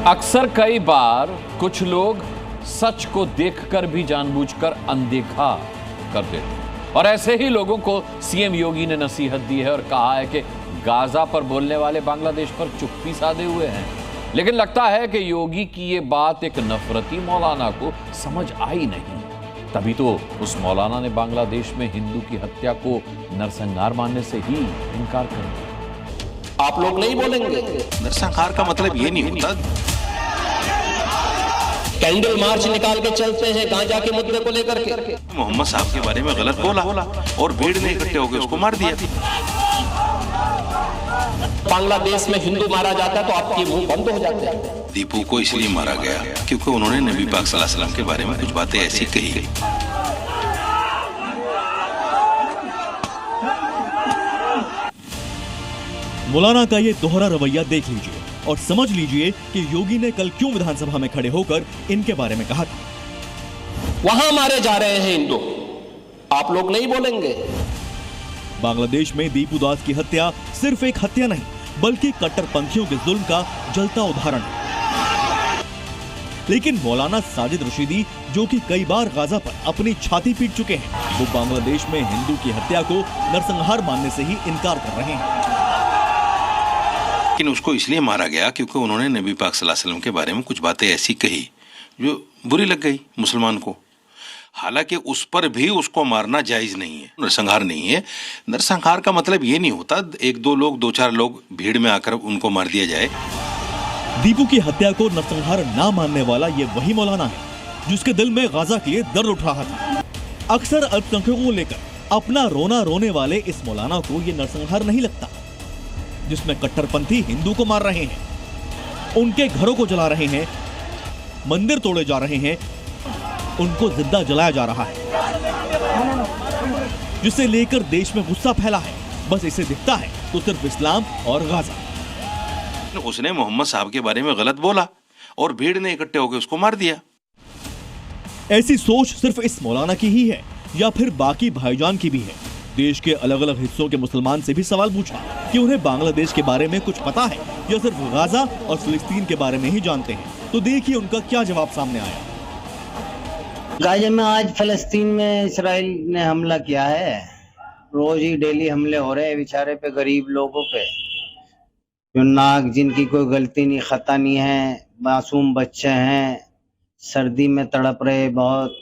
अक्सर कई बार कुछ लोग सच को देखकर भी जानबूझकर अनदेखा कर देते और ऐसे ही लोगों को सीएम योगी ने नसीहत दी है और कहा है कि गाजा पर बोलने वाले बांग्लादेश पर चुप्पी साधे हुए हैं। लेकिन लगता है कि योगी की ये बात एक नफरती मौलाना को समझ आई नहीं, तभी तो उस मौलाना ने बांग्लादेश में हिंदू की हत्या को नरसंहार मानने से ही इनकार कर दिया। आप लोग नहीं बोलेंगे। नरसंहार का मतलब ये नहीं होता। कैंडल मार्च निकाल के चलते हैं गांजा के मुद्दे को लेकर के। मोहम्मद साहब के बारे में गलत बोला और भीड़ ने इकट्ठे होकर उसको मार दिया। बांग्लादेश में हिंदू मारा जाता है तो आपके मुंह बंद हो जाते हैं। दीपू को इसलिए मारा गया क्योंकि उन्होंने नबी पाक सल्लल्लाहु अलैहि वसल्लम के बारे में कुछ बातें ऐसी कही। मौलाना का ये दोहरा रवैया देख लीजिए और समझ लीजिए कि योगी ने कल क्यों विधानसभा में खड़े होकर इनके बारे में कहा था। वहां मारे जा रहे हैं हिंदू, आप लोग नहीं बोलेंगे। बांग्लादेश में दीपू दास की हत्या सिर्फ एक हत्या नहीं बल्कि कट्टरपंथियों के जुल्म का जलता उदाहरण है। लेकिन मौलाना साजिद रशीदी, जो कि कई बार गाजा पर अपनी छाती पीट चुके हैं, वो बांग्लादेश में हिंदू की हत्या को नरसंहार मानने से ही इनकार कर रहे हैं। लेकिन उसको इसलिए मारा गया क्योंकि उन्होंने नबी पाक सल्लल्लाहु अलैहि वसल्लम के बारे में कुछ बातें ऐसी कही जो बुरी लग गई मुसलमान को। हालांकि उस पर भी उसको मारना जायज नहीं है, नरसंहार नहीं है। नरसंहार का मतलब ये नहीं होता एक दो लोग, दो चार लोग भीड़ में आकर उनको मार दिया जाए। दीपू की हत्या को नरसंहार ना मानने वाला ये वही मौलाना है जिसके दिल में गाजा के लिए दर्द उठ रहा था। अक्सर अल्पसंख्यकों को लेकर अपना रोना रोने वाले इस मौलाना को ये नरसंहार नहीं लगता, जिसमें कट्टरपंथी हिंदू को मार रहे हैं, उनके घरों को जला रहे हैं, मंदिर तोड़े जा रहे हैं, उनको जिंदा जलाया जा रहा है, जिसे लेकर देश में गुस्सा फैला है। बस इसे दिखता है तो सिर्फ इस्लाम और गाजा। उसने मोहम्मद साहब के बारे में गलत बोला और भीड़ ने इकट्ठे होकर उसको मार दिया। ऐसी सोच सिर्फ इस मौलाना की ही है या फिर बाकी भाईजान की भी है? देश के अलग अलग हिस्सों के मुसलमान से भी सवाल पूछा कि उन्हें बांग्लादेश के बारे में कुछ पता है या सिर्फ गाजा और फिलिस्तीन के बारे में ही जानते हैं। तो देखिए उनका क्या जवाब सामने आया। गाजा में आज फिलिस्तीन में इसराइल ने हमला किया है। रोज ही डेली हमले हो रहे हैं बेचारे पे, गरीब लोगों पे, जो नाक जिनकी कोई गलती नहीं, खता नहीं है, मासूम बच्चे हैं, सर्दी में तड़प रहे बहुत।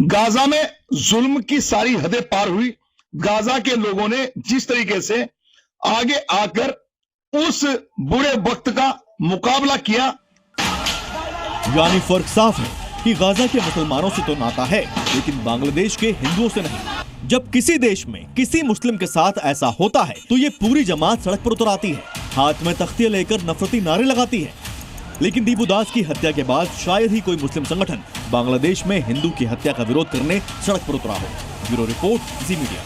गाजा में जुल्म की सारी हदें पार हुई। गाजा के लोगों ने जिस तरीके से आगे आकर उस बुरे वक्त का मुकाबला किया, यानी फर्क साफ है कि गाजा के मुसलमानों से तो नाता है लेकिन बांग्लादेश के हिंदुओं से नहीं। जब किसी देश में किसी मुस्लिम के साथ ऐसा होता है तो ये पूरी जमात सड़क पर उतर आती है, हाथ में तख्तियां लेकर नफरती नारे लगाती है। लेकिन दीपू दास की हत्या के बाद शायद ही कोई मुस्लिम संगठन बांग्लादेश में हिंदू की हत्या का विरोध करने सड़क पर उतरा हो। ब्यूरो रिपोर्ट, जी मीडिया।